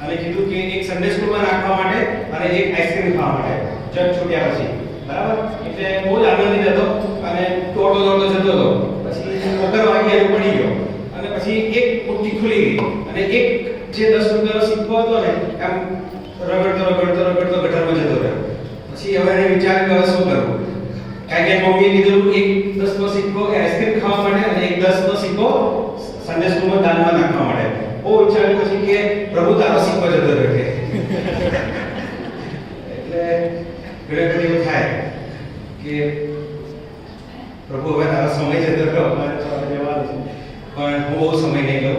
અને કીધું કે એક સન્ડે સ્કૂલમાં નાખવા માટે અને એક આઈસ્ક્રીમ ખાવા માટે જગ છૂટ્યા પછી, બરાબર. એટલે બહુ જ આનંદિત હતો અને દોડતો જતો હતો. પછી 11 વાગ્યે પડી ગયો અને પછી એક મુઠ્ઠી ખુલી ગઈ અને એક જે 10 રૂપિયાનો સિક્કો હતો ને આમ રગડતો ગટરમાં જતો રહ્યો. પછી હવે એને વિચાર્યું કે હવે શું કરવું, કારણ કે મમ્મીએ કીધું એક 10નો સિક્કો આઈસ્ક્રીમ ખાવા માટે અને એક 10નો સિક્કો સન્ડે સ્કૂલમાં દાનમાં નાખવા માટે. બહુ વિચાર્યું પછી કે પ્રભુ તારો સિક્કો જતો રહ્યો કે એટલે ઘણી વખત એવું થાય કે પ્રભુ હવે તારો સમય જતો રહ્યો, અમારે તો હવે જવાનું છે. પણ હું બહુ સમય નહીં લઉં,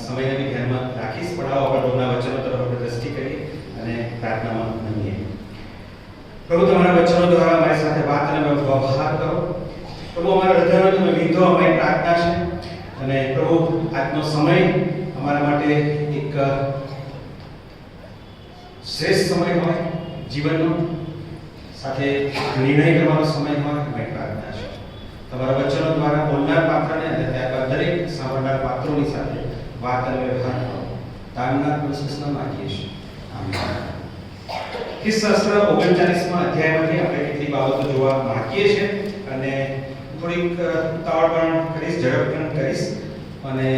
સમયને બી ધ્યાનમાં રાખીશ. પણ આવો આપણે પ્રભુના વચનો તરફ આપણે દ્રષ્ટિ કરીએ અને પ્રાર્થનામાં નમીએ. પ્રભુ તમારા વચનો દ્વારા અમારી સાથે વાત અને વ્યવહાર કરો. પ્રભુ અમારા હૃદયનો તમે લીધો અમારી પ્રાર્થના છે. અને પ્રભુ આજનો સમય અમારા માટે એક શ્રેષ્ઠ સમય હોય જીવનનો, સાથે નિર્ણય કરવાનો સમય હોય અમારી પ્રાર્થના છે. તમારા વચનો દ્વારા બોલનાર પાત્રને અને ત્યારબાદ દરેક સાંભળનાર પાત્રોની સાથે વાત અને વ્યવહાર કરો. તારનાર પ્રશંસા માંગીએ છીએ. આમીન. શાસ્ત્ર 39મા અધ્યાયમાંથી આપણે કેટલીક બાબતો જોવા માંગીએ છીએ અને થોડીક ઉતાવળ પણ કરીશ, ઝડપ પણ કરીશ. અને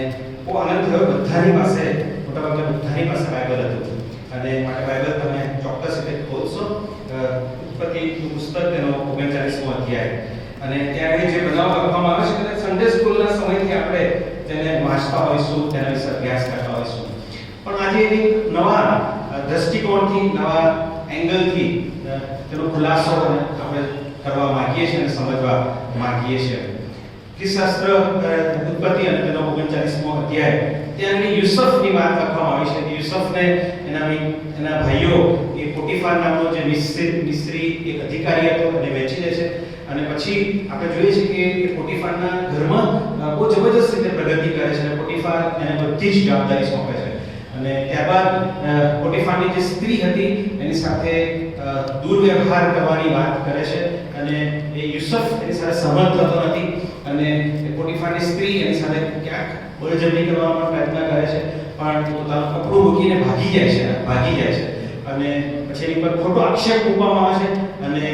બહુ આનંદ થયો, બધાની પાસે મોટાભાગના બધાની પાસે બાઇબલ હતું અને માટે બાઇબલ તમે ચોક્કસ રીતે ખોલશો. ઉત્પત્તિ પુસ્તક તેનો 39મો અધ્યાય અને ત્યાં જે બનાવ લખવામાં આવે છે તે સન્ડે સ્કૂલના સમયથી આપણે તેને વાંચતા હોઈશું, તેના વિશે અભ્યાસ કરતા હોઈશું. પણ આજે એક નવા દ્રષ્ટિકોણથી, નવા એંગલથી તેનો ખુલાસો આપણે કરવા માંગીએ છીએ અને સમજવા માંગીએ છીએ. શાસ્ત્ર ઉત્પત્તિ અને તેનો 39મો અધ્યાય ત્યાં યુસુફની વાત લખવામાં આવી છે. યુસુફને એના ભાઈઓ એ પોટીફાર નામનો જે મિસ્રી એક અધિકારી હતો અને વેચી દે છે. અને પછી આપણે જોઈએ છીએ કે પોટીફારના ઘરમાં બહુ જબરજસ્ત રીતે પ્રગતિ કરે છે અને પોટીફાર એને બધી જ જવાબદારી સોંપે છે. અને ત્યારબાદ પોટીફારની જે સ્ત્રી હતી એની સાથે દુર્વ્યવહાર કરવાની વાત કરે છે અને એ યુસુફ એની સાથે સહમત થતો નથી અને પોટીફારની સ્ત્રી એની સાથે ક્યાંક બળજબરી કરવાનો પ્રયત્ન કરે છે, પણ પોતાનું કપડું મૂકીને ભાગી જાય છે અને પછી એની પર ખોટો આક્ષેપ મૂકવામાં આવે છે. અને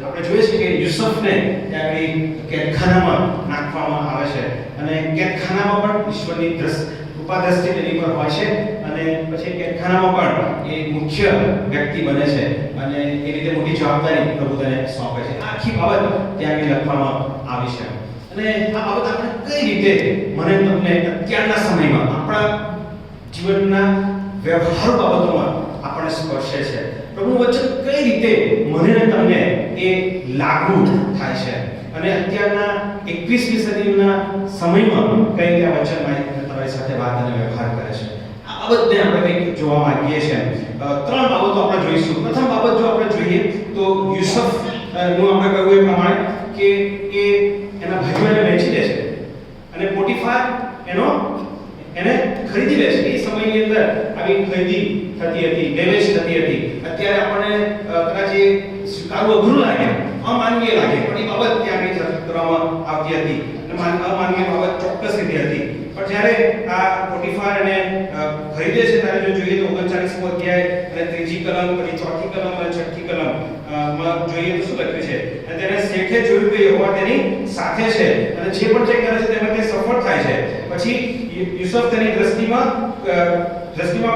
આપણે જોઈએ છીએ કે યુસુફને ત્યાં કેદખાનામાં નાખવામાં આવે છે અને કેદખાનામાં પણ ઈશ્વરની કૃપા દ્રષ્ટિ તેની પર હોય છે અને પછી કેદખાનામાં પણ એ મુખ્ય વ્યક્તિ બને છે અને એ રીતે મોટી જવાબદારી પ્રભુ તેને સોંપે છે. આખી બાબત ત્યાં લખવામાં આવી છે. અને આ બાબત આપણે કઈ રીતે મને તમને અત્યારના સમયમાં આપણા જીવનના વ્યવહાર બાબતોમાં આપણને સ્પર્શે છે, પ્રભુ વચન કઈ રીતે મને ને તમને એ લાગુ થાય છે અને અત્યારના 21મી સદીના સમયમાં કઈ રીતે આ વચન તમારી સાથે વાત અને વ્યવહાર કરે છે. આ બાબતને આપણે કંઈક જોવા માંગીએ છીએ. 3 બાબતો આપણે જોઈશું. પ્રથમ બાબત જો આપણે જોઈએ તો યુસુફ નું આપણે કહ્યું એ પ્રમાણે કે એ એના ભાઈઓને વેચી દે છે અને પોટીફાર એને ખરીદી લે છે. એ સમયની અંદર આવી ખરીદી થતી હતી, લેવેચ થતી હતી. અત્યારે આપણને કદાચ એ સ્વીકારવું અઘરું લાગે, અમાનવીય લાગે, પણ એ બાબત ત્યાં કરવામાં આવતી હતી અને અમાનવીય બાબત ચોક્કસ રીતે હતી. પણ જ્યારે આ પોટીફાર એને ખરીદે છે ત્યારે જો જોઈએ તો 39મો અધ્યાય અને 3જી કલમ, પછી 4થી કલમ અને 6થી કલમ માં જોઈએ તો શું લખ્યું છે? અને તેને શેઠે જોયું કે યહોવા તેની સાથે છે અને જે પણ તે કરે છે તેમાં તે સફળ થાય છે. પછી યુસુફ તેની દ્રષ્ટિમાં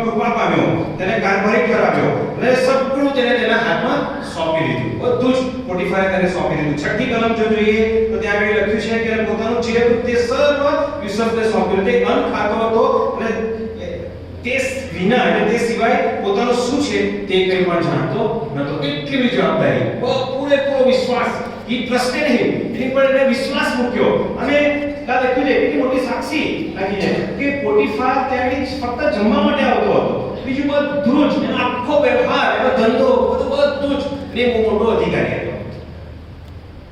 કૃપા પામ્યો, તેને કારભારી ઠરાવ્યો અને સગળું તેને તેના હાથમાં સોંપી દીધું. બધું જ પોટીફારે તેને સોંપી દીધું. 6ઠી કલમ જો જોઈએ તો ત્યાં આગળ લખ્યું છે કે પોતાનું જે હતું તે સર્વ યુસુફને સોંપ્યું. તે અન્ન ખાતો હતો અને તે વિના એટલે તે સિવાય પોતાનું શું છે તે કંઈ પણ જાણતો નહોતો. એટલી બધી જવાબદારી, પૂરેપૂરો વિશ્વાસ, એ ટ્રસ્ટેડ હિમ, એની પર એને વિશ્વાસ મૂક્યો. અને આ લખ્યું છે એટલી મોટી સાક્ષી લખી છે કે પોટીફાર ત્યાં ફક્ત જમવા માટે આવતો હતો, બીજું બધું જ એનો આખો વ્યવહાર, એનો ધંધો, બધું જ એ બહુ મોટો અધિકારી હતો.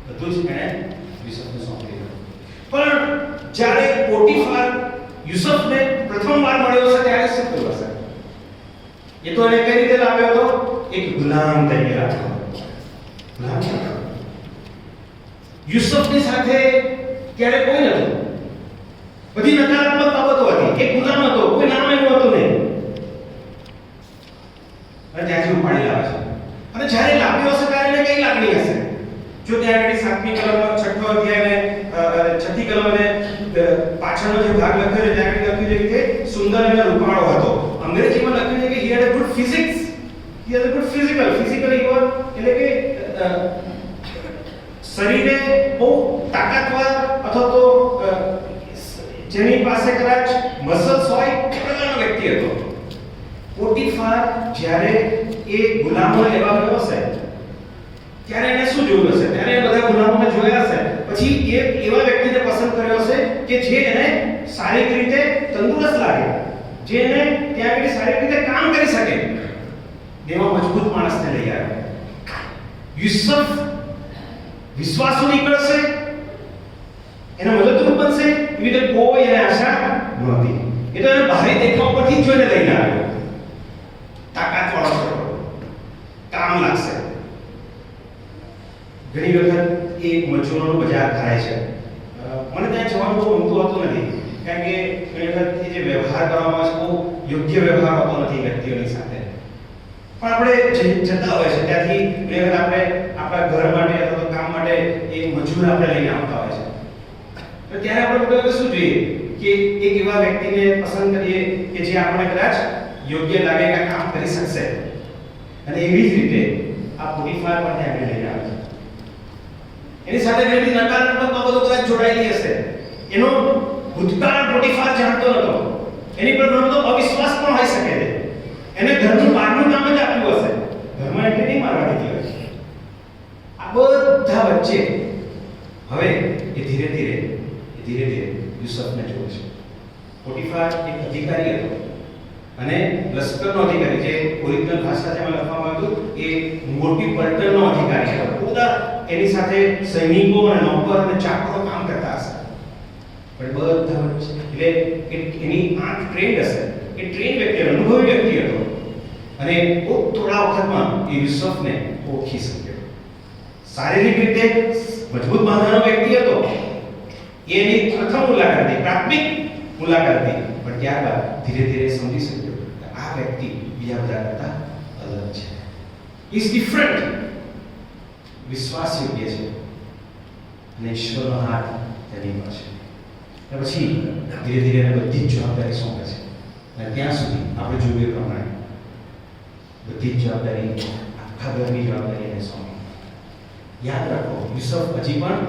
બધું જ એને યુસુફને સોંપી દીધું. પણ જ્યારે પોટીફાર યુસુફને પ્રથમવાર મળ્યો છે ત્યારે શું થયું હશે? એ તો એને કઈ રીતે લાવ્યો હતો? એક ગુલામ તરીકે લાવ્યો. યુસુફની સાથે ત્યારે કોઈ નહોતું, બધી નકારાત્મક બાબતો હતી. એક ગુલામ હતો, કોઈ નામ એનું હતું નહીં. લાગણી હશે. જો ત્યાં આગળ 7મી કલમમાં 6ઠો અધ્યાય અને 6ઠી કલમ અને પાછળનો જે ભાગ લખ્યો છે ત્યાં આગળ લખ્યું છે કે સુંદર અને રૂપાળો હતો. અંગ્રેજીમાં લખ્યું છે કે he had a good physics, he had a good physically he was, એટલે કે શરીરે બહુ તાકાતવાર અથવા તો જેની પાસે કદાચ મસલ્સ હોય એવો વ્યક્તિ હતો. પોટીફાર જ્યારે એ ગુલામો લેવા ગયો હશે ત્યારે એને શું જોયું હશે? ત્યારે એ બધા ગુલામોને જોયા હશે, પછી એ એવા વ્યક્તિને પસંદ કર્યો હશે કે જે એને શારીરિક રીતે તંદુરસ્ત લાગે, જે એને ત્યાં આગળ શારીરિક રીતે કામ કરી શકે, એવા મજબૂત માણસને લઈ આવ્યો. યુસુફ વિશ્વાસુ નીકળશે, એને મદદરૂપ બનશે એવી તો કોઈ એને આશા નહોતી. એ તો એને બાહરી દેખાવ પરથી જ જોઈને લઈને આવ્યો. તાકાતવાળો છે, કામ લાગશે. ઘણી વખત એ મજૂરોનું બજાર થાય છે. મને ત્યાં જવાનું બહુ ગમતું હોતું નથી, કારણ કે ઘણી વખત એ જે વ્યવહાર કરવામાં આવે છે બહુ યોગ્ય વ્યવહાર હોતો નથી વ્યક્તિઓની સાથે. પણ આપણે જતા હોય છે ત્યાંથી ઘણી વખત આપણે આપણા ઘર માટે અથવા તો કામ માટે એ મજૂર આપણે લઈને આવતા હોય છે. તો ત્યારે આપણે લોકો શું જોઈએ કે એક એવા વ્યક્તિને પસંદ કરીએ કે જે આપણે કદાચ યોગ્ય લાગે કે કામ કરી શકશે. અને એવી જ રીતે આ પોટીફાર પણ ત્યાં લઈને આવે છે. એની સાથે ઘણી નકારાત્મક બાબતો કદાચ જોડાયેલી હશે. એનો ભૂતકાળ પોટીફાર જાણતો નહોતો. એની પર ઘણો બધો અવિશ્વાસ પણ હોઈ શકે છે. એને ઘરનું બહારનું કામ જ આપ્યું હશે, ઘરમાં એટલે નહીં મારવા દીધી હોય. આ બધા વચ્ચે હવે એ ધીરે ધીરે યુસુફને જોવે છે. પોટીફાર એક અધિકારી હતો અને લશ્કરનો અધિકારી, જે ઓરિજિનલ ભાષા જેમાં લખવામાં આવ્યું એ મોટી પલટનનો અધિકારી હતો. બધા એની સાથે સૈનિકો અને નોકર અને ચાકરો કામ કરતા હશે. પણ બધા વચ્ચે એટલે એની આંખ ટ્રેન્ડ હશે, એ ટ્રેન વ્યક્તિ, અનુભવી વ્યક્તિ હતો અને થોડા વખતમાં એ યુસુફને ઓળખી શક્યો. શારીરિક રીતે મજબૂત બાંધાનો વ્યક્તિ હતો. એની પ્રથમ મુલાકાત હતી, પ્રાથમિક મુલાકાત હતી, પણ ત્યારબાદ ધીરે ધીરે સમજી શક્યો કે આ વ્યક્તિ બીજા બધા કરતા અલગ છે. ઇઝ ડિફરન્ટ, વિશ્વાસ યોગ્ય છે અને ઈશ્વરનો હાથ તેની પર છે. અને પછી ધીરે ધીરે એને બધી જ જવાબદારી સોંપે છે. અને ત્યાં સુધી આપણે જોયું એ પ્રમાણે બધી જ જવાબદારી, આખા ઘરની જવાબદારી એને સોંપી. યાદ રાખો, યુસુફ હજી પણ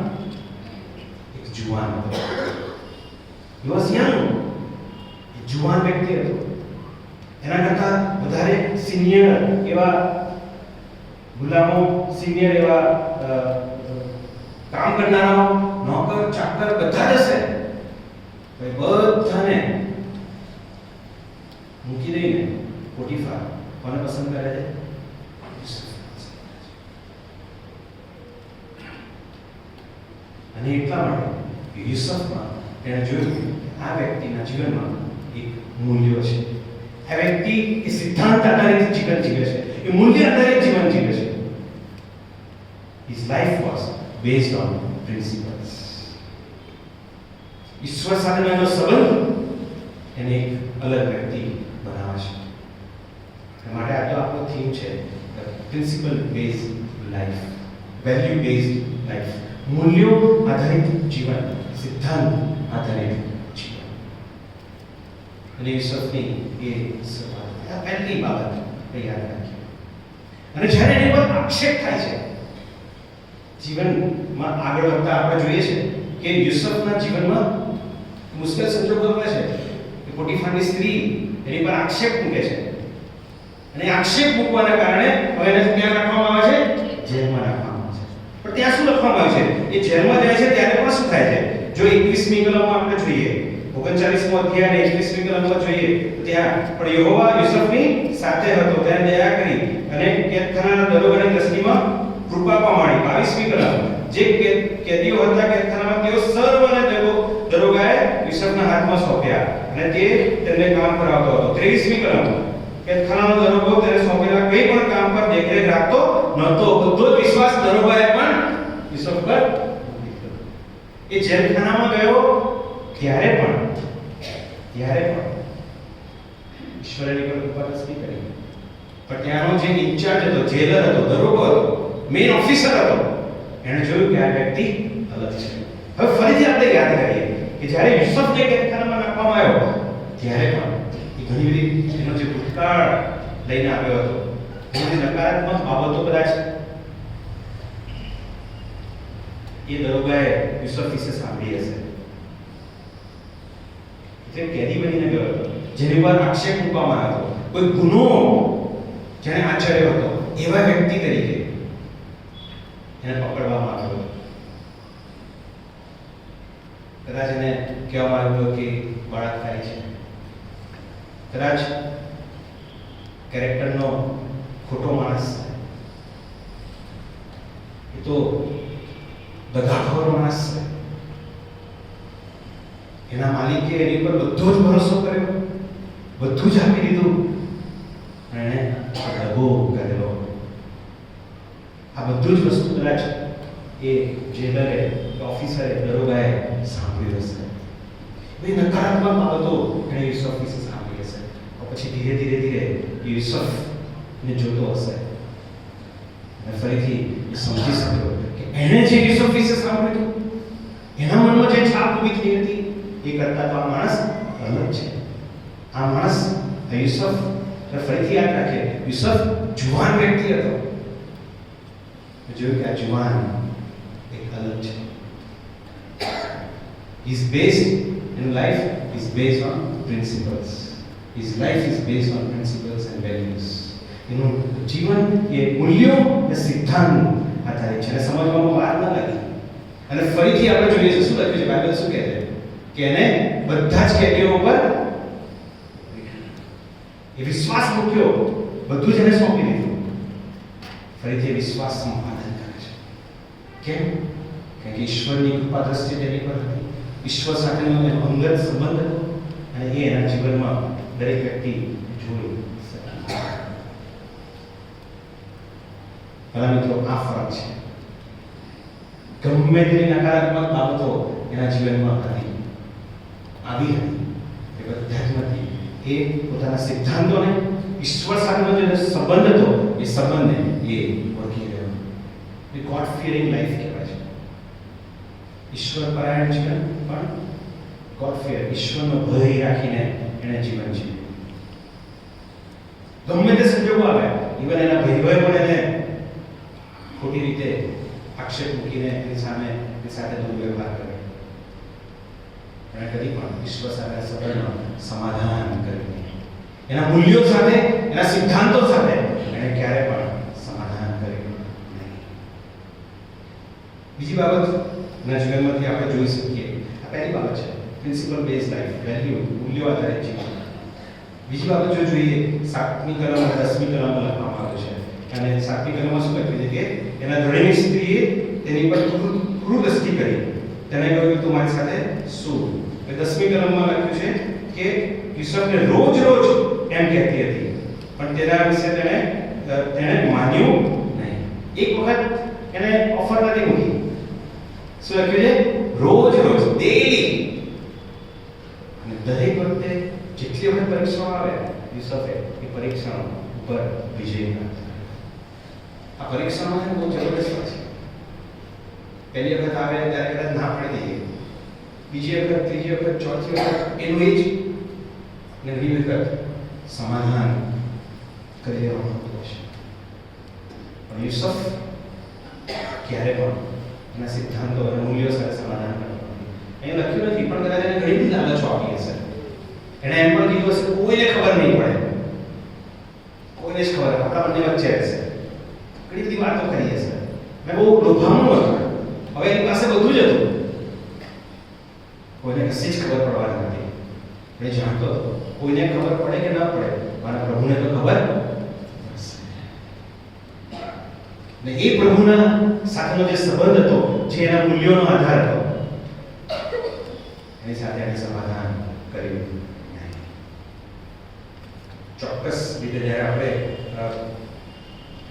એક જુવાન હતો. He was young. જુવાન વ્યક્તિ હતો. એના કરતા વધારે સિનિયર એવા ગુલામો, સિનિયર એવા કામ કરનારાઓ, નોકર, ચાકર બધા જ હશે. બધાને મૂકી દઈને પોટીફાર કોને પસંદ કરે છે? અને એટલા માટે યુસુફમાં તેણે જોયું આ વ્યક્તિના જીવનમાં એક મૂલ્યો છે. આ વ્યક્તિ એ સિદ્ધાંત આધારિત જીવન જીવે છે, એ મૂલ્ય આધારિત જીવન જીવે છે. His life was based on principles. ઈશ્વર સાથેનો એનો સંબંધ એને એક અલગ વ્યક્તિ બનાવે છે. માટે આ તો આપણો થીમ છે, principal based life, value based life. મૂલ્યો આધારિત જીવન, સિદ્ધાંત આધારિત જીવન. અને યુસુફની એ પહેલી બાબત યાદ રાખીએ. અને જ્યારે એની પર આક્ષેપ થાય છે, જીવનમાં આગળ વધતા આપણે જોઈએ છે કે યુસુફના જીવનમાં મુશ્કેલ સંજોગો આવે છે કે પોટીફારની સ્ત્રી એની પર આક્ષેપ મૂકે છે. અને આક્ષેપ મૂકવાના કારણે હવે એને ક્યાં રાખવામાં આવે છે? જેલમાં રાખવામાં આવે છે. પણ ત્યાં શું લખવામાં આવે છે? એ જેલમાં જાય છે ત્યારે પણ શું થાય છે? જો 21મી કલમમાં આપણે જોઈએ, 39મો અધ્યાય અને 21મી કલમમાં જોઈએ તો ત્યાં પણ યહોવા યુસુફની સાથે હતો, તેને દયા કરી અને કેદખાનાના દરોગાની દ્રષ્ટિમાં કૃપા પામી. 22મી કલમ, જે કેદીઓ હતા કેદખાનામાં તેઓ સર્વને દરોગાએ યુસુફના હાથમાં સોંપ્યા અને તે તેમને કામ કરાવતો હતો. 23મી કલમ, કેદખાનાનો દરોગો તેને સોંપેલા કંઈ પણ કામ પર દેખરેખ રાખતો નહોતો. બધો જ વિશ્વાસ દરોગાએ પણ યુસુફ પર મૂક્યો. એ જેલખાનામાં ગયો ત્યારે પણ ઈશ્વરે એની પર કૃપા નથી કરી. પણ ત્યાંનો જે ઇન્ચાર્જ હતો, જેલર હતો, દરોગો હતો, મેઇન ઓફિસર હતો, એણે જોયું કે આ વ્યક્તિ અલગ છે. હવે ફરીથી આપણે યાદ કરીએ કે જ્યારે યુસુફને કેદખાનામાં નાખવામાં આવ્યો ત્યારે પણ એ ઘણી બધી એનો જે ભૂતકાળ લઈને આવ્યો હતો, ઘણી નકારાત્મક બાબતો કદાચ એ દરોગાએ યુસુફ વિશે સાંભળી હશે. એટલે કેદી બનીને ગયો હતો, જેની પર આક્ષેપ મૂકવામાં આવ્યો હતો, કોઈ ગુનો જેને આચર્યો હતો એવા વ્યક્તિ તરીકે એને પકડવામાં આવ્યો હતો. કદાચ એને કહેવામાં આવ્યું કે બળાત્કારી છે, કદાચ કેરેક્ટરનો ખોટો માણસ છે, એ તો દગાખોર માણસ છે, એના માલિકે એની પર બધો જ ભરોસો કર્યો, બધું જ આપી દીધું, અને દગો કરેલો. આ બધું જ વસ્તુ કદાચ એ જેલરે ઓફિસરે દરોગાએ સાંભળ્યું હશે. એ નકારાત્મક બાબતો એણે યુસુફ વિશે સાંભળી હશે. પછી ધીરે ધીરે યુસુફને જોતો હશે અને ફરીથી એ સમજી શક્યો કે એણે જે યુસુફ વિશે સાંભળ્યું, એના મનમાં જે છાપ ઊભી થઈ હતી, એ કરતા તો આ માણસ અલગ છે. આ માણસ યુસુફ ફરીથી યાદ રાખે, યુસુફ જુવાન વ્યક્તિ હતો. જોયું કે આ જુવાન એક અલગ છે. His based in life is based on principles. His life is based on principles and values. એનું જીવન એ મૂલ્યો અને સિદ્ધાંત આધારિત છે. અને સમજવામાં વાર ન લાગી. અને ફરીથી આપણે જોઈએ છે શું લખ્યું છે, બાઇબલ શું કહે છે કે એને બધા જ કેદીઓ પર એ વિશ્વાસ મૂક્યો, બધું જ એને સોંપી દીધું. ફરીથી એ વિશ્વાસ સંપાદન કરે છે. કેમ? કારણ કે ઈશ્વરની કૃપા દ્રષ્ટિ તેની પર હતી, ઈશ્વર સાથેનો એનો અંગત સંબંધ હતો, અને એ એના જીવનમાં દરેક વ્યક્તિ જોઈ શકે. ભલા મિત્રો, આ ફરક છે. ગમે તેની નકારાત્મક બાબતો એના જીવનમાં હતી, આવી હતી, એ બધા જ નથી. એ પોતાના સિદ્ધાંતોને, ઈશ્વર સાથેનો જે સંબંધ હતો, એ સંબંધને એ ઓળખી રહ્યો. એ ગોડ ફિયરિંગ લાઈફ કહેવાય છે. ઈશ્વર પરાયણ જીવન, પણ ગોડ ફિયર, ઈશ્વરનો ભય રાખીને એણે જીવન જીવ્યું. ગમે તે સંજોગો આવે, ઇવન એના ભાઈ પણ એને ખોટી રીતે આક્ષેપ મૂકીને એની સામે એની સાથે દુર્વ્યવહાર કર્યો, એણે કદી પણ ઈશ્વર સાથે સંબંધમાં સમાધાન કર્યું. એના મૂલ્યો સાથે, એના સિદ્ધાંતો સાથે એણે ક્યારે પણ સમાધાન કર્યું નહીં. બીજી બાબત ના જીવનમાંથી આપણે જોઈ શકીએ, આ પહેલી બાબત છે, પ્રિન્સિપલ બેઝ લાઈફ, વેલ્યુ, મૂલ્યો આધારિત જીવન. બીજી બાબત જો જોઈએ, 7મી કલમ અને 10મી કલમમાં લખવામાં આવ્યું છે. અને 7મી કલમમાં શું લખ્યું છે કે એના ધણીની સ્ત્રીએ તેની પર ક્રૂરદૃષ્ટિ કરી, તેને કહ્યું તું મારી સાથે શું. 10મી કલમમાં લખ્યું છે કે યુસુફને રોજ એમ કહેતી હતી, પણ તેના વિશે તેણે માન્યું નહીં. એક વખત એને ઓફર નથી મૂકી. શું લખ્યું છે? રોજ ડેલી. અને દરેક વખતે જેટલી વખત પરીક્ષાઓ આવે, યુસુફે એ પરીક્ષાઓ ઉપર વિજય પ્રાપ્ત કર્યો. આ પરીક્ષામાં બહુ જબરદસ્ત છે. પહેલી વખત આવે ત્યારે કદાચ ના પડી દઈએ, બીજી વખત, ત્રીજી વખત, ચોથી વખત એનું એ જ, અને ઘણી વખત સમાધાન કરી દેવાનું હોતું છે. પણ યુસુફ ક્યારે પણ એના સિદ્ધાંતો અને મૂલ્યો સાથે સમાધાન કરવાનું અહીં લખ્યું નથી, પણ કદાચ એને ઘણી બધી લાલચો આપી હશે. એણે એમ પણ કીધું હશે કોઈને ખબર નહીં પડે, કોઈને જ ખબર, આપણા બંને વચ્ચે હશે. ઘણી બધી વાતો કરી હશે. મેં બહુ લોભામણું હતું, હવે એની પાસે બધું જ હતું, કોઈને કશી જ ખબર પડવાની નથી. એ જાણતો હતો કોઈને ખબર પડે કે ના પડે, મારા પ્રભુને તો ખબર હશે. ને એ પ્રભુના સાથેનો જે સંબંધ હતો, જે એના મૂલ્યોનો આધાર હતો, એની સાથે એને સમાધાન કર્યું. ચોક્કસ રીતે જ્યારે આપણે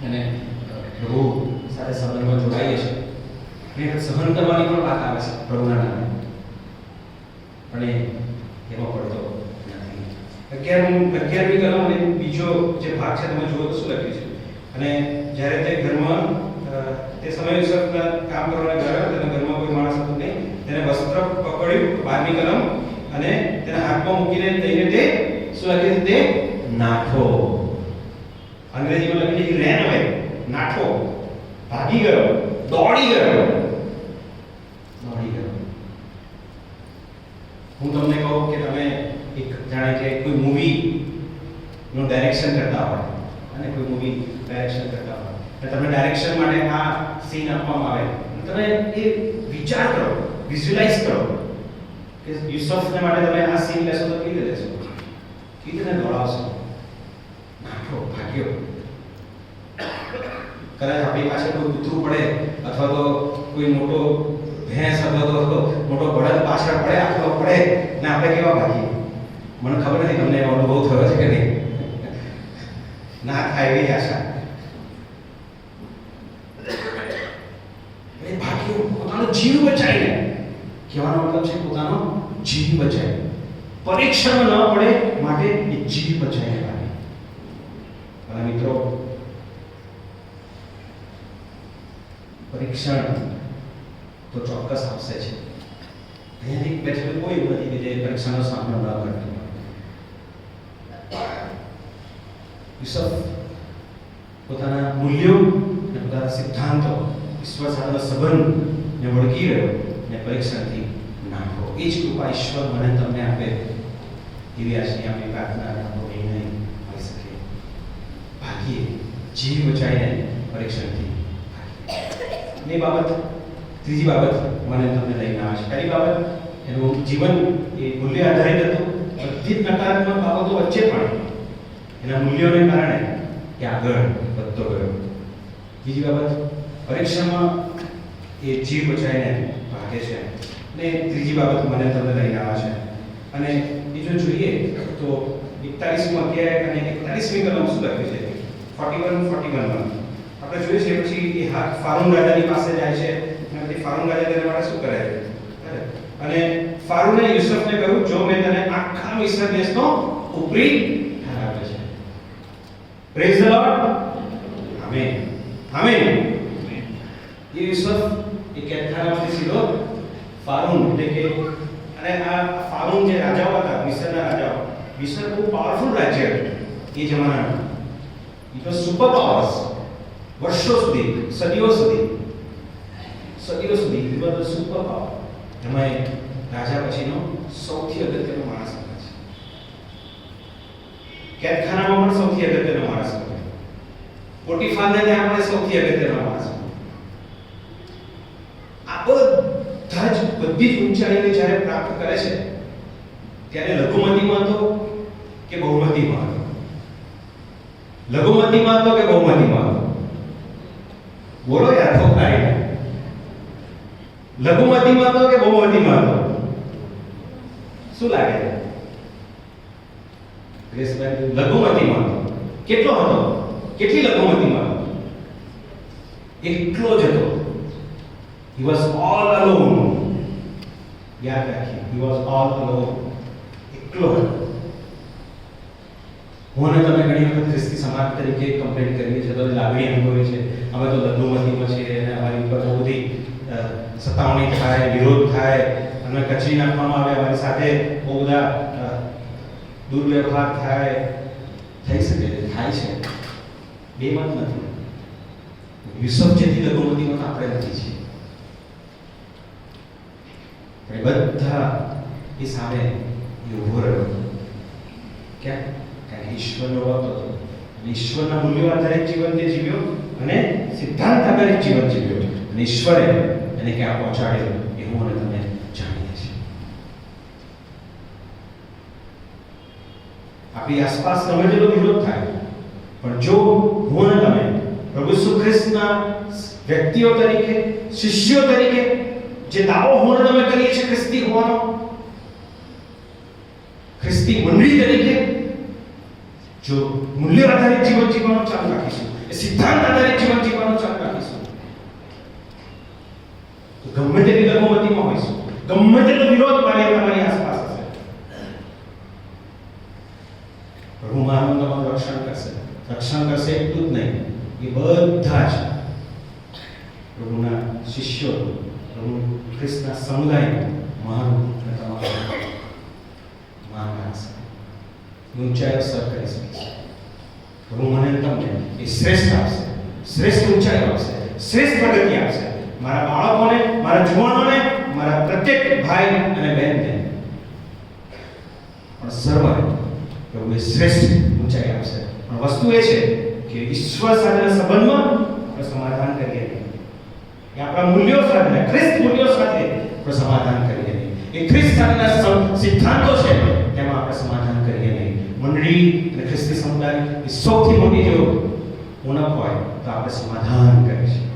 અને પ્રભુ સાથે સંબંધમાં જોડાઈએ છીએ, એ સહન કરવાની પણ વાત આવે છે પ્રભુના નામે, પણ એમાં પડતો નથી. 11મી કલમ બીજો જે ભાગ છે તમે જુઓ તો શું લખ્યું છે? અને જ્યારે તે ઘરમાં તે સમયે યુસુફ કામ કરવાના ગયા, તેના ઘરમાં કોઈ માણસ હતો નહીં. તેને વસ્ત્ર પકડ્યું, 12મી કલમ, અને તેના હાથમાં મૂકીને લઈને તે શું લખે છે? તે નાઠો. અંગ્રેજીમાં લખી છે રેન અવે, નાઠો, ભાગી ગયો, દોડી ગયો. હું તમને કહું કે તમે એક જાણે કે કોઈ મૂવી નું ડાયરેક્શન કરતા હોય, અને કોઈ મૂવી ડાયરેક્શન કરતા હોય, અને તમને ડાયરેક્શન માટે આ સીન આપવામાં આવે, તમે એ વિચાર કરો, વિઝ્યુઅલાઇઝ કરો કે યુસુફને માટે તમે આ સીન લેશો તો કેવી રીતે લેશો, કેવી રીતે દોડાવશો? નાખો, ભાગ્યો. કદાચ આપણી પાસે કોઈ કૂતરું પડે, અથવા તો કોઈ મોટો ભેંસ અથવા તો મોટો બળદ પાછળ પડે, આખો પડે, ને આપણે કેવા ભાગીએ? મને ખબર નથી તમને એવો અનુભવ થયો છે કે નહીં. ના થાય એવી આશા. એ ભાગ્યો, પોતાનો જીવ બચાવીને. કહેવાનો મતલબ છે પોતાનો જીવ બચાવી, પરીક્ષણ ન પડે માટે એ જીવ બચાવીને ભાગે. અને મિત્રો, પરીક્ષણ તો ચોક્કસ આવશે છે. અહીંયાથી બેઠેલું કોઈ એવું નથી કે જે પરીક્ષાનો સામનો ન કરતું. યુસુફ પોતાના મૂલ્યો અને પોતાના સિદ્ધાંતો, ઈશ્વર સાથેનો સંબંધને વળગી રહ્યો અને પરીક્ષણથી નાખો. એ જ કૃપા ઈશ્વર મને તમને આપે, એવી આશી આપણી પ્રાર્થના આપણો નિર્ણય હોઈ શકે. ભાગીએ, જીવ બચાવીને પરીક્ષણથી ભાગીએ. એ બાબત, ત્રીજી બાબત મને તમને લઈને આવે છે. પહેલી બાબત, એનું જીવન એ મૂલ્ય આધારિત હતું. બધી જ નકારાત્મક બાબતો વચ્ચે પણ એના મૂલ્યોને કારણે એ આગળ વધતો ગયો. બીજી બાબત, પરીક્ષામાં એ જીવ બચાવીને ભાગે છે. અને ત્રીજી બાબત મને તમને લઈને આવે છે. અને બીજું જોઈએ તો 41મો અધ્યાય અને 41મી કલમ શું લખ્યું છે? 41 આપણે જોઈએ છે. પછી એ ફારૂન રાજાની પાસે જાય છે, અને પછી ફારૂન રાજા તેના માટે શું કરે? અને ફારૂને યુસુફને કહ્યું, જો મેં તને આખા મિસ્ર દેશનો ઉપરી ઠરાવ્યો છે. Praise the lord. Amen, amen. એ યુસુફ એ કેદખાનામાંથી સીધો ફારૂન, એટલે કે, અને આ ફારૂન જે રાજાઓ હતા, મિસ્રના રાજાઓ, મિસ્ર બહુ પાવરફુલ રાજ્ય હતું એ જમાનામાં. It was super powers. વર્ષો સુધી, સદીઓ સુધી ઇટ વોઝ સુપર પાવર. એમાં રાજા પછીનો સૌથી અગત્યનો માણસ હતો. કેદખાનામાં પણ સૌથી અગત્યનો માણસ હતો. પોટીફારને ત્યાં પણ સૌથી અગત્યનો માણસ હતો. આ બધી જ ઊંચાઈને જ્યારે પ્રાપ્ત કરે છે, ત્યારે લઘુમતીમાં હતો કે બહુમતીમાં હતો? લઘુમતીમાં હતો કે બહુમતીમાં હતો? બોલો યાર, ઠોકાઈને. લઘુમતીમાં હતો કે બહુમતીમાં હતો? શું લાગે છે? લઘુમતીમાં હતો. કેટલો હતો? કેટલી લઘુમતીમાં હતો? એકલો જ હતો. He was all alone. યાદ રાખીએ, he was all alone. એકલો હતો. હું અને તમે ઘણી વખત ખ્રિસ્તી સમાજ તરીકે કમ્પ્લેન કરીએ છીએ, તો લાગણી અનુભવી છે, અમે તો લઘુમતીમાં છીએ અને અમારી ઉપર બહુ બધી સતાવણી થાય, વિરોધ થાય, અમને કચરી નાખવામાં આવે, અમારી સાથે બહુ બધા દુર્વ્યવહાર થાય. થઈ શકે છે, થાય છે, બે મત નથી. યુસુફ જેથી લઘુમતીમાં તો આપણે નથી છીએ. બધા એ સામે ઉભો રહ્યો. ક્યાં? કારણ કે ઈશ્વરનો ભક્ત હતો, અને ઈશ્વરના મૂલ્યો આધારિત જીવન તે જીવ્યો, અને સિદ્ધાંત આધારિત જીવન જીવ્યો, અને ઈશ્વરે એને ક્યાં પહોંચાડ્યો એવું મને તમે જાણીએ છીએ. આપણી આસપાસ ગમે તેટલો વિરોધ થાય, પણ જો હું અને તમે પ્રભુ ઈસુ ખ્રિસ્તના વ્યક્તિઓ તરીકે, શિષ્યો તરીકે જે દાવો હું અને તમે કરીએ છીએ ખ્રિસ્તી હોવાનો, ખ્રિસ્તી મંડળી તરીકે જો મૂલ્ય આધારિત જીવન જીવવાનું ચાલુ રાખીશું, એ સિદ્ધાંત આધારિત જીવન જીવવાનું ચાલુ રાખીશું, તો ગમે તેટલી લઘુમતીમાં હોઈશું, ગમે તેટલો વિરોધ તમારી આસપાસ હશે, પ્રભુ માનવ તમારું રક્ષણ કરશે. રક્ષણ કરશે એટલું જ નહીં, એ બધા જ પ્રભુના શિષ્યો, પ્રભુ ખ્રિસ્તના સમુદાયનું મારું અને તમારું માન હશે. ઊંચાઈઓ સર કરી શકીશ. પ્રભુ મને તમને એ શ્રેષ્ઠ આપશે, શ્રેષ્ઠ ઊંચાઈઓ આપશે, શ્રેષ્ઠ પ્રગતિ આપશે. મારા બાળકોને, મારા જુવાનોને, મારા પ્રત્યેક ભાઈ અને બહેનને પણ સર્વને પ્રભુ એ શ્રેષ્ઠ ઊંચાઈ આપશે. પણ વસ્તુ એ છે કે ઈશ્વર સાથેના સંબંધમાં આપણે સમાધાન કરીએ નહીં. એ આપણા મૂલ્યો સાથે, ખ્રિસ્ત મૂલ્યો સાથે આપણે સમાધાન કરીએ નહીં. એ ખ્રિસ્ત સાથેના સિદ્ધાંતો છે તેમાં આપણે સમાધાન કરીએ નહીં. મંડળી અને ખ્રિસ્તી સમુદાય એ સૌથી મોટી જો ઉણપ હોય તો આપણે સમાધાન કરીશું.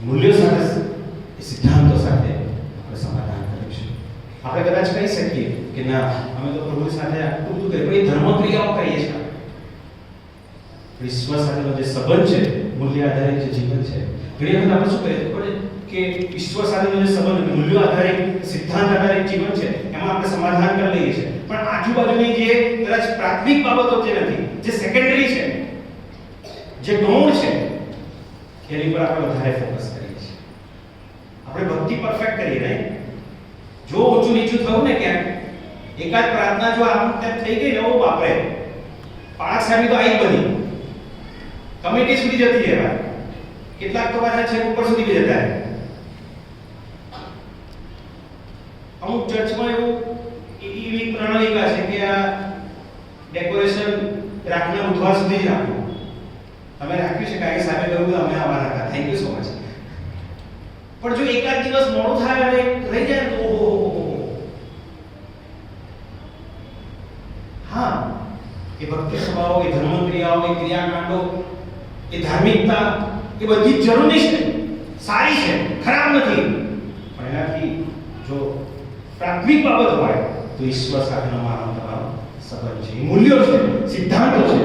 મૂલ્યો સાથે, એ સિદ્ધાંતો સાથે આપણે સમાધાન કરીશું. આપણે કદાચ કહી શકીએ કે ના, અમે તો પ્રભુ સાથે આટલું બધું કરીએ, પણ એ ધર્મક્રિયાઓ કરીએ છીએ. ઈશ્વર સાથેનો જે સંબંધ છે, મૂલ્ય આધારિત જે જીવન છે, ઘણી વખત આપણે શું કરીએ ખબર કે ઈશ્વર સાથેનો જે સંબંધ, મૂલ્યો આધારિત, સિદ્ધાંત આધારિત જીવન છે, એમાં આપણે સમાધાન કરી લઈએ છીએ. પણ આજુબાજુની જે કદાચ પ્રાથમિક બાબતો જે નથી, જે સેકન્ડરી છે, જે ગૌણ છે, એની પર આપણે વધારે ફોકસ કરીએ છીએ. આપણે ભક્તિ પરફેક્ટ કરીએ નહીં. જો ઊંચું નીચું થયું ને ક્યાંક, એકાદ પ્રાર્થના જો આમ તેમ થઈ ગઈ ને, ઓ બાપરે, પાળક સાહેબની તો આઈ બની, કમિટી સુધી જતી રહેવા, કેટલાક તો પાછા છે ઉપર સુધી બી જતા રહે. અમુક ચર્ચમાં એવું એવી પ્રણાલિકા છે કે આ ડેકોરેશન રાખના બુધવાર સુધી જ રાખવું. તમે રાખ્યું છે કાંઈ સાહેબે કહ્યું કે અમે આવવાના હતા, થેન્ક યુ સો મચ. પણ જો એકાદ દિવસ મોડું થાય અને રહી જાય તો હા, એ ભક્તિ સભાઓ, એ ધર્મક્રિયાઓ, એ ક્રિયાકાંડો, એ ધાર્મિકતા, એ બધી જરૂરી છે, સારી છે, ખરાબ નથી. પણ એનાથી જો પ્રાથમિક બાબત હોય તો ઈશ્વર સાથેનો માનવ તમારો સંબંધ છે, મૂલ્યો છે, સિદ્ધાંતો છે.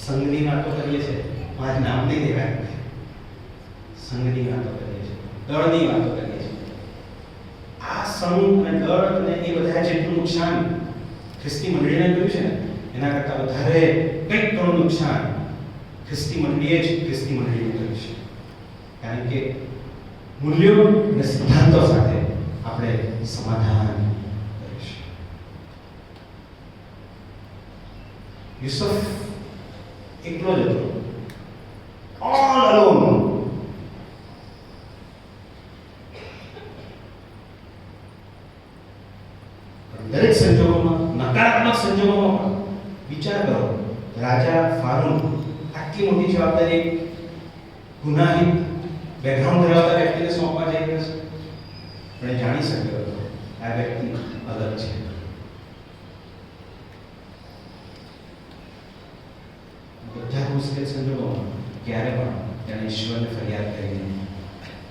સંઘની વાતો કરીએ છીએ, મારે નામ નહીં દેવાય. સંઘની વાતો કરીએ છીએ, દળની વાતો કરીએ છીએ. આ સંઘ અને દળ અને એ બધા જેટલું નુકસાન ખ્રિસ્તી મંડળીને કર્યું છે ને, એના કરતાં વધારે કંઈક ઘણું નુકસાન ખ્રિસ્તી મંડળીએ જ ખ્રિસ્તી મંડળીને કર્યું છે. કારણ કે મૂલ્યો અને સિદ્ધાંતો સાથે આપણે સમાધાન કરીશું. યુસુફ એકલો જ હતો, ઓલ અલોન. દરેક સંજોગોમાં, નકારાત્મક સંજોગોમાં વિચાર કરો, રાજા ફારૂન આટલી મોટી જવાબદારી ગુનાહિત બેકગ્રાઉન્ડ ધરાવતા વ્યક્તિને સોંપવા જઈ રહ્યો છે, પણ જાણી શક્યો હતો આ વ્યક્તિ અલગ છે. બધા મુશ્કેલ સંજોગોમાં ક્યારે પણ તેણે ઈશ્વરને ફરિયાદ કરી નહીં.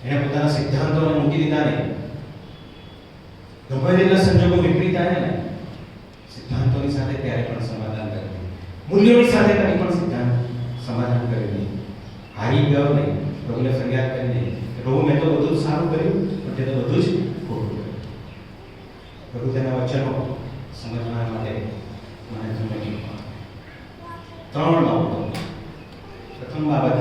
એણે પોતાના સિદ્ધાંતોને મૂકી દીધા નહીં. ગમે તેટલા સંજોગો વિપરીત આવ્યા ને, સિદ્ધાંતોની સાથે ત્યારે પણ સમાધાન કર્યું. મૂલ્યોની સાથે કદી પણ સિદ્ધાંત સમાધાન કર્યું નહીં. હારી ગયો નહીં, પ્રભુને ફરિયાદ કરી નહીં. પ્રભુ મેં તો બધું જ સારું કર્યું, પણ તે તો બધું જ ખોટું કર્યું. પ્રભુ તેના વચનો સમજવા માટે મને તમને ત્રણ બાબતો. પ્રથમ બાબત,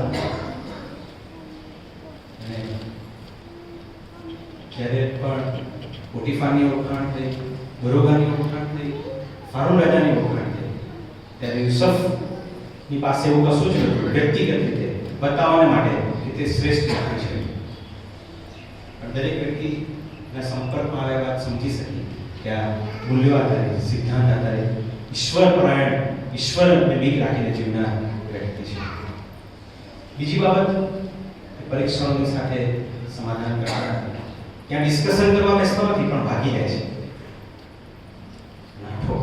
જ્યારે પણ પોટીફારની ઓળખાણ થઈ, બરોગાની ઓળખાણ થઈ, ફારૂન રાજાની ઓળખાણ થઈ, ત્યારે યુસુફની પાસે એવું કશું જ નહોતું વ્યક્તિગત રીતે બતાવવાને માટે કે તે શ્રેષ્ઠ વ્યક્તિ છે. પણ દરેક વ્યક્તિના સંપર્કમાં આવ્યા બાદ સમજી શકી કે આ મૂલ્યો આધારિત, સિદ્ધાંત આધારિત, ઈશ્વર પરાયણ, ઈશ્વરને બીક રાખીને જીવનાર વ્યક્તિ છે. બીજી બાબત, પરીક્ષાઓની સાથે સમાધાન કરતા નથી. ત્યાં ડિસ્કશન કરવા બેસતો નથી, પણ ભાગી જાય છે. નાઠો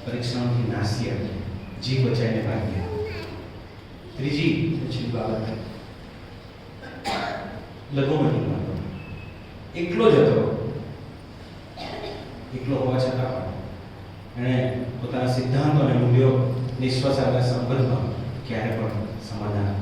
પરીક્ષાઓથી નાસી હતી, જીવ બચાવીને ભાગી. ત્રીજી છેલ્લી બાબત, લઘુમતી બાબત. એકલો જ હતો, એકલો હોવા છતાં પણ એણે પોતાના સિદ્ધાંતો અને મૂલ્યો ઈશ્વર સાથે સંબંધમાં ક્યારે પણ સમાધાન